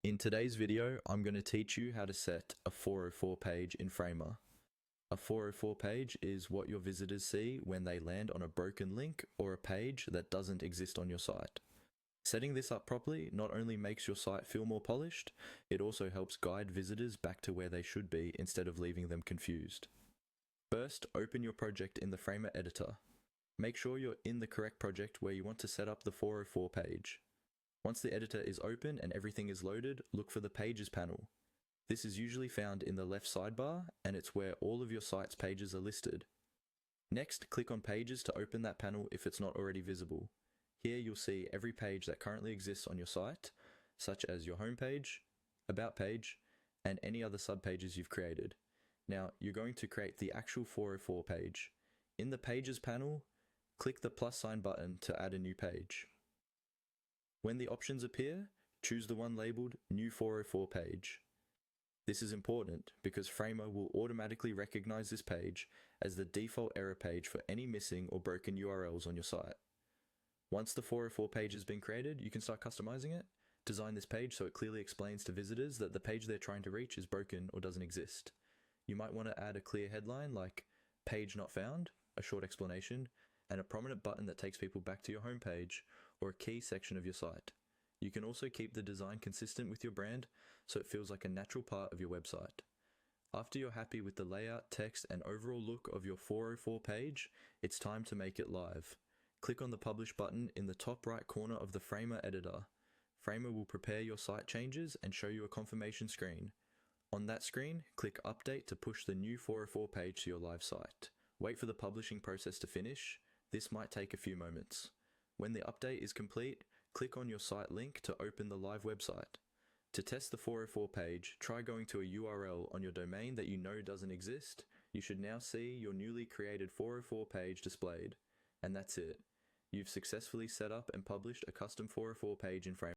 In today's video, I'm going to teach you how to set a 404 page in Framer. A 404 page is what your visitors see when they land on a broken link or a page that doesn't exist on your site. Setting this up properly not only makes your site feel more polished, it also helps guide visitors back to where they should be instead of leaving them confused. First, open your project in the Framer editor. Make sure you're in the correct project where you want to set up the 404 page. Once the editor is open and everything is loaded, look for the Pages panel. This is usually found in the left sidebar, and it's where all of your site's pages are listed. Next, click on Pages to open that panel if it's not already visible. Here you'll see every page that currently exists on your site, such as your home page, about page, and any other subpages you've created. Now, you're going to create the actual 404 page. In the Pages panel, click the plus sign button to add a new page. When the options appear, choose the one labeled New 404 Page. This is important because Framer will automatically recognize this page as the default error page for any missing or broken URLs on your site. Once the 404 page has been created, you can start customizing it. Design this page so it clearly explains to visitors that the page they're trying to reach is broken or doesn't exist. You might want to add a clear headline like "Page not found," a short explanation, and a prominent button that takes people back to your homepage or a key section of your site. You can also keep the design consistent with your brand so it feels like a natural part of your website. After you're happy with the layout, text, and overall look of your 404 page, it's time to make it live. Click on the Publish button in the top right corner of the Framer editor. Framer will prepare your site changes and show you a confirmation screen. On that screen, click Update to push the new 404 page to your live site. Wait for the publishing process to finish. This might take a few moments. When the update is complete, click on your site link to open the live website. To test the 404 page, try going to a URL on your domain that you know doesn't exist. You should now see your newly created 404 page displayed. And that's it. You've successfully set up and published a custom 404 page in Framer.